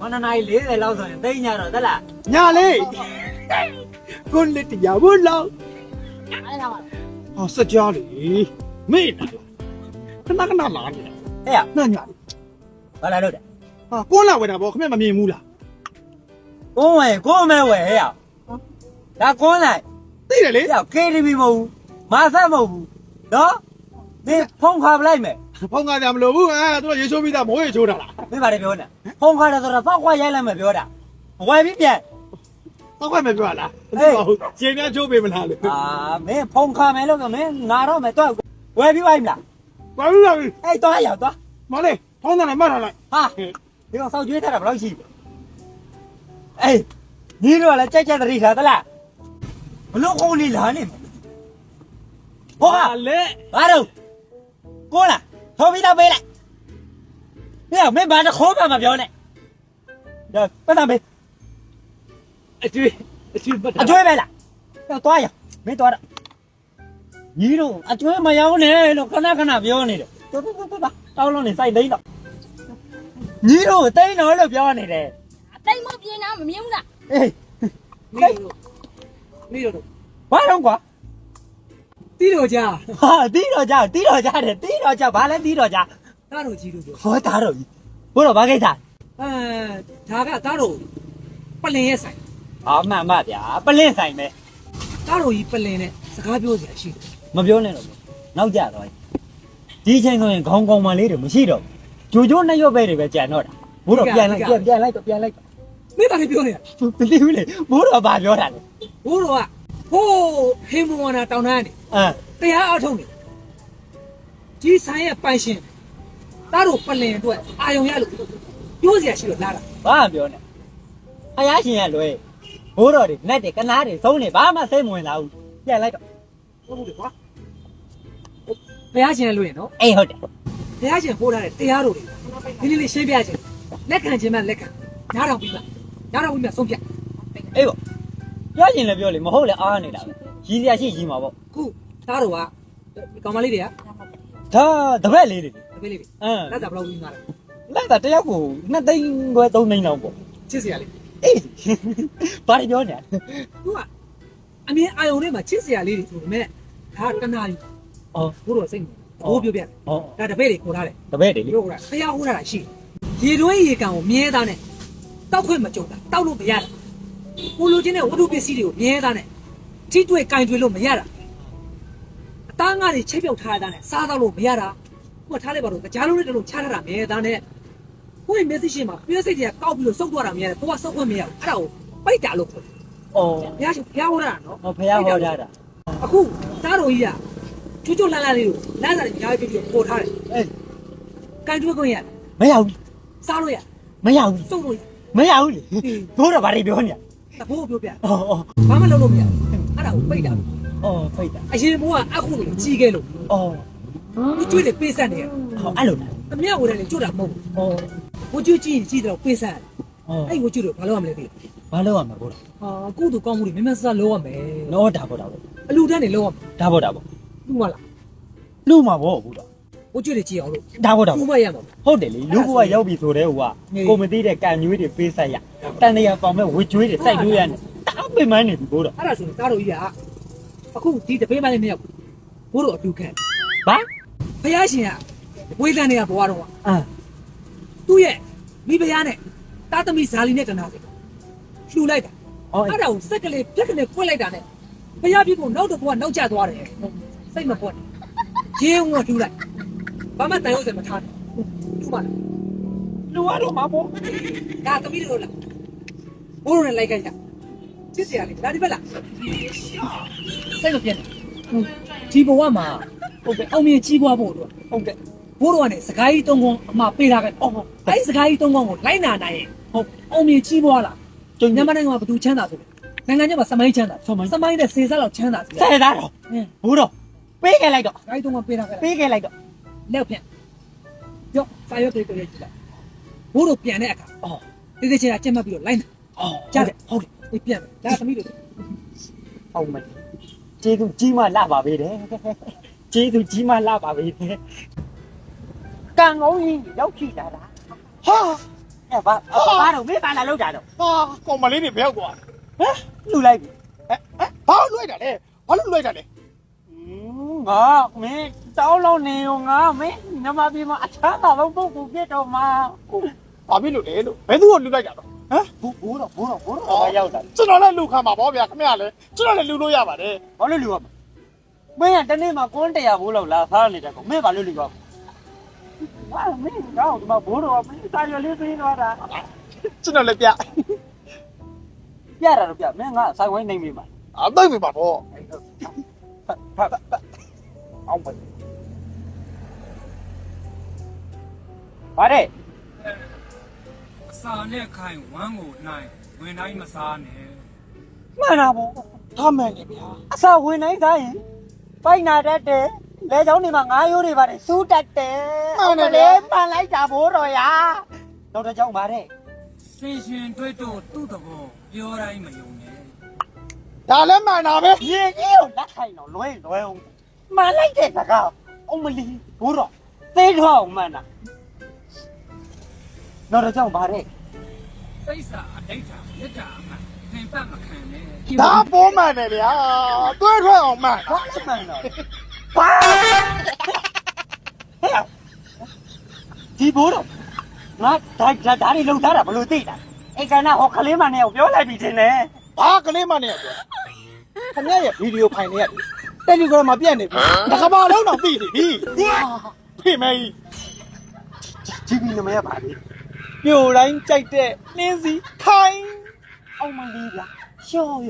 ဘာနိုင်40လောက်ဆိုရင်သိညာတော့တက်လား ညာလေးကိုလက်တရားဘူးလောက် အဲ့ဒါပါ ဟောစကြားလေမေ့နာခဏခဏလာနေ ဟဲ့ နှံ့ညာလေး ဘာလာလို့တဲ့ ဟာကိုလာဝယ်တာဗောခမမမြင်ဘူးလား ကိုဝယ်ကိုမဲဝယ်ဟဲ့ဒါကိုနိုင် သိတယ်လေ ဟဲ့ KTV မဟုတ်ဘူးမာဆက်မဟုတ်ဘူးနော်ဒီဖုန်းခါပလိုက်မယ် ဖုန်းကားကြမလို့ဘူးသူတို့ရေချိုးပြီးသားမိုးရေချိုးတာလား မင်းဘာတွေပြောနေဖုန်းခါတယ်ဆိုတော့သောက်ခွာရိုက်လိုက်မယ်ပြောတာဝယ်ပြီးပြန် တော့ခွဲမပြောလားဟုတ်ရှင်းများချိုးပေးမလားလေ အာမင်းဖုန်းခါမယ်လို့ကမင်းငါတော့မယ်တော့ဝယ်ပြီးပါမလား ဘာလို့လဲ အဲ့တော့ရောက်တော့ မလေးဖုန်းကနေမှတ်ထားလိုက် ဟာဒီကောင်စောက်ကျွေးထားတာဘယ်လောက်ရှိအေးညီတို့ကလည်းကြိုက်ကြတတိထားသလားဘလို့ကုန်နေလားနေဟော လေ ဘာတော့ကိုလားထော်ပြီးတော့ပေးလိုက်ဟဲ့မင်းဘာတခေါ်မှမပြောနဲ့ဒါပတ်တာပေး အကျွေးပတ် အကျွေးပဲလားတော့သွားရမင်းသွားတော့ညီတို့အကျွေးမရောက်နဲ့လို့ခဏခဏပြောနေတယ်တော်တောင်းလို့နေစိုက်သိန်းတော့ညီတို့သိန်းတော့လို့ပြောနေတယ် တိတ်မပြင်းတာမမြင်ဘူးလား အေး နေတော့ ဘာတော့ကွာ တီးတော့ကြာ ဟာတီးတော့ကြတယ်တီးတော့ကြဘာလဲတီးတော့ကြ တားတော့ကြီးလို့ပြော ဟောတာတော့ကြီးဘိုးတော့ဘာကိစ္စ ဒါကတားတော့ပလင်ရဲ့ဆိုင် အာမှန်ပါဗျာပလင့်ဆိုင်ပဲ တားတော့ကြီးပလင်နဲ့စကားပြောစရာရှိတယ် မပြောနဲ့တော့နောက်ကြတော့ဒီချိန်ဆိုရင်ခေါင်းကောင်မလေးတွေမရှိတော့ဂျိုဂျိုနှစ်ရွက်ပဲတွေပဲကြံတော့တာဘိုးတော့ပြန်လိုက်တော့ မင်းဘာလဲပြောနေတာ မသိဘူးလေဘိုးတော့ဘာပြောတာလဲ ဘိုးတော်ကဟိုးဟင်းမဝနာတောင်းတန်းနေ အမ် တရားအထုတ်နေကြီးဆိုင်ရဲ့ပိုင်ရှင်တားတော့ပလင်အတွက်အာယုံရလို့ပြောစရာရှိလို့လာတာ ဘာမှပြောနေအရားရှင်ရလွယ်ဘိုးတော်တွေနဲ့တွေကနားတွေသုံးနေဘာမှစိတ်မဝင်လာဘူးပြန်လိုက်တော့ ဟုတ်ဘူးလေကွာဘုရားရှင်လို့ရနော် အေးဟုတ်တယ် ဘုရားရှင်ဟိုးထားတဲ့တရားတော်တွေဒီလေးရှင်းပြခြင်းလက်ခံခြင်းမှလက်ခံနားထောင်ပြီးမှဆုံးဖြတ် အေးပေါ့ပြောရင်လည်းပြောလေမဟုတ်လေအားနေတာပဲရီစရာရှိရီမှာပေါ့ ခုတားတော်ကကောင်မလေးတွေက ဒါတပည့်လေးတွေ တပည့်လေးတွေ အမ် လက်စားဘယ်လောက်ပြီးမှလဲ လိုက်တာတယောက်ကို2သိန်းခွဲ3သိန်းလောက်ပေါ့ ချစ်စရာလေး အေးဘာတွေပြောနေလဲ သူကအမြင်အာယုံထဲမှာချစ်စရာလေးတွေဆိုပေမဲ့ဒါကတနာကြီး အော် ဘိုးတော်စိတ်ဘိုးပြောပြတယ် ဟော ဒါတပည့်တွေခေါ်ထားတယ် တပည့်တွေလေ ပြောတာဖျားဟိုးထားတာရှိရေတွင်းရေကန်ကိုမြဲသားနဲ့တောက်ခွင့်မကြုံတာတောက်လို့မရတာကိုလိုချင်တဲ့ဝတ္ထုပစ္စည်းတွေကိုမြဲသားနဲ့ထိတွေ့ကင်တွေ့လို့မရတာအသားငါးတွေချိတ်ပြုတ်ထားတာနဲ့စားတော့လို့မရတာကိုထားလိုက်ပါတော့ကြားလုံးလေးတလုံးချထားတာမြဲသားနဲ့ကိုယ့် message မှာပြည့်စိတ်တွေကကောက်ပြီးလို့စုပ်သွားတာမရတယ်ကိုကစုပ်ခွင့်မရဘူးအဲ့ဒါကိုပိတ်တာလို့ခေါ်တယ် အော် ဘုရားရှင်ဘုရားဟောတာနော် ဟောဖះဟောကြတာ အခုသားတော်ကြီးကကျွတ်လန်းလန်းလေးကိုလမ်းစာတွေကြားပြီးပေါ်ထားတယ် အေး ကန်တွေ့ခွင့်ရ မရဘူး စားလို့ရ မရဘူး စုပ်လို့ရ မရဘူးလေဘိုးတော့ဘာတွေပြောနေလဲ တဘိုးပြောပြ အော်အော် ဘာမှလုပ်လို့မရဘူးအဲ့ဒါကိုပိတ်တာ အော်ဖိတ်တာ အရင်ဘိုးကအခုလိုကြီးခဲ့လို့ အော် ဘူးကျွေးတယ်ပေးဆက်နေရ ဟောအဲ့လိုလား အမြောက်ဝင်တယ်ကျွတ်တာမဟုတ် အော် ဘူးကျွေးကြည့်ရင်ကြည့်တော့ပေးဆက်ရတယ် အော် အဲ့ဘူးကျွေးတော့ဘာလုပ်ရမလဲသိလား ဘာလုပ်ရမလဲဘိုးတော့ ဟာကုသိုလ်ကောင်းမှုတွေမြမဆဆလုပ်ရမယ် နော်ဒါပေါ့ဒါပေါ့ အလူတန်းတွေလုပ်ရမယ် ဒါပေါ့ဒါပေါ့ လူမလား လူမှာပေါ့ဘိုးတော့ ဘူးကျွေးတွေကြည့်အောင်လို့ ဒါပေါ့ဒါ လူ ပေါ့ မရမှာ ဟုတ်တယ်လေလူဘဝရောက်ပြီဆိုတဲ့ဟိုကကိုမသိတဲ့ကံညွေးတွေပေးဆက်ရတန်တရာပေါင်မဲ့ဝေကျွေးတွေစိုက်လို့ရတယ်တောက်ပင်မနေပြီဘိုးတော့ အဲ့ဒါဆိုရင်သားတော်ကြီးကအခုဒီတပေးမလေးမရောက်ဘိုးတို့အတူခံ ဘာ ဘုရားရှင်ကဝေဒန်တွေကဘဝတော့ အာ သူ့ရဲ့မိဖုရားနဲ့တာသမီဇာလီနဲ့တနာစီလှူလိုက်တာ အော် အဲ့ဒါကိုစက်ကလေးပြက်ကလေးကွက်လိုက်တာနဲ့ဘုရားပြကိုနောက်တစ်ခုကနောက်ကျသွားတယ်စိတ်မပွက်ရင်းဝလှူလိုက်ဘာမှတန်ရုပ်စင်မထားနဲ့လှူပါလား လူရတော့မှာပေါ့ ဒါသမီးတို့လားဘိုးတို့နဲ့လိုက်ကြချစ်စရာလေးဒါဒီဘက်လားစိတ်မပြတ်နဲ့ဒီဘဝမှာဟုတ်ကဲ့အောင်မြင်ကြီးပွားဖို့တို့ဟုတ်ကဲ့ဘိုးတို့ကနေစကိုင်းတုံးကုန်းအမပေးထားခဲ့အော်အဲ့စကိုင်းတုံးကုန်းကိုလိုက်နာနိုင်ရင်ဟုတ်အောင်မြင်ကြီးပွားလားကျုံညမနိုင်ငံမှာဘသူချမ်းသာဆိုနိုင်ငံခြားမှာစမိုင်းချမ်းသာစမိုင်းနဲ့စေစားလောက်ချမ်းသာစီ ဆယ်သားတော့ဘိုးတော့ပေးခဲ့လိုက်တော့ စကိုင်းတုံးကပေးထားခဲ့ ပေးခဲ့လိုက်တော့ လက်ဖြန့်ပြောစာရွက်တွေကြည့်လိုက်ဘိုးတို့ပြန်တဲ့အခါ အော် တိတိကျကျကျက်မှတ်ပြီးတော့လိုက်နာ အော် ကြား ဟုတ် တယ် တယ် အေးပြန်တယ်ဒါသမီးတို့ ဟုတ်မယ်ကျေးဇူးကြီးမှလာပါပေတယ်ကျေးဇူးကြီးမှလာပါပေတယ်ကံကောင်းကြီးရောက်ရှိလာတာ ဟာ ဘာတော့မင်းဘာလာလောက်တာတော့ ဟာကောင်မလေးတွေဘယ်ရောက်သွား ဟမ်လူလိုက်ပြီ ဘာလွှဲတာလဲဘာလို့လွှဲတာလဲ ငါမင်းတောင်းလုံးနေရောငါမင်းနမပြေမှာအချမ်းသာလုံးပုတ်ကိုပြစ်တော့မှာ ဘာဖြစ်လို့လဲလို့ဘယ်သူ့ကိုလွှဲလိုက်တာတော့ဟမ် ဘိုးတော့ဘာရောက်တာ ကျွန်တော်လည်းလူခံပါဗောဗျာခင်ဗျာလည်းကျွန်တော်လည်းလူလို့ရပါတယ် ဘာလို့လူရမမင်းကတနေ့မှာကွန်း100ဘိုးလောက်လာစားနေတဲ့ကောင်မင်းဘာလို့လူရမဟာမင်းတော့ဒီမှာဘိုးတော့မင်းစာရွက်လေးပေးတော့တာ ကျွန်တော်လည်းပြ ပြတာတော့ပြမင်းငါဆိုင်ဝိုင်းနေမိမှာ အသိမိပါဗော ဖတ်အောင်ပါဘာတဲ့ စာနဲ့ခိုင်ဝမ်းကိုနိုင်ဝင်တိုင်းမစားနဲ့ မှန်တာဗော ထားမှန်တယ်ဗျာ အစာဝင်နိုင်သားရင်ပိုက်နာတတ်တယ်လေချောင်းတွေမှာငါးရိုးတွေပါတယ်စူးတတ်တယ်မှန်လိုက်တာဘိုးတော်ရာတော့တစ်ကြောင်ပါတဲ့ ရှင်ရှင်တွေ့တော့သူ့သဘောပြောတိုင်းမယုံနဲ့ ဒါလည်းမှန်တာပဲ ရေကြီးကိုလက်ခိုင်တော့လွဲအောင်မှန်လိုက်တဲ့စကားအုံးမလီဘိုးတော်သိထောက်မှန်တာတော့တစ်ကြောင်ပါတဲ့ စိတ်စာအတိတ်တာမြတ်တာအမှန်သင်ပတ်မခံနဲ့ ဒါပိုးမှန်တယ်ဗျာတွဲထွက်အောင်မှန် ဘာလဲမှန်တော့ဘာဒီဘိုးတော်ငါဒါတွေလုံထားတာဘလို့သိတာအဲ့ကနာဟောခလေးမနဲ့ပြောလိုက်ပြီတင်လေ ဘာကလေးမနဲ့ပြောခင်ဗျာရဲ့ဗီဒီယိုဖိုင်လေးရတယ်တယ်လီဂရမ်မှာပြတ်နေပြီတစ်ခါမှလုံးတော့သိနေပြီဖေမေကြီး ဂျီဘီနမရပါလေ ပြိုတိုင်းကြိုက်တဲ့နှင်းစီခိုင်း အောင်မလီလားရှော့ရ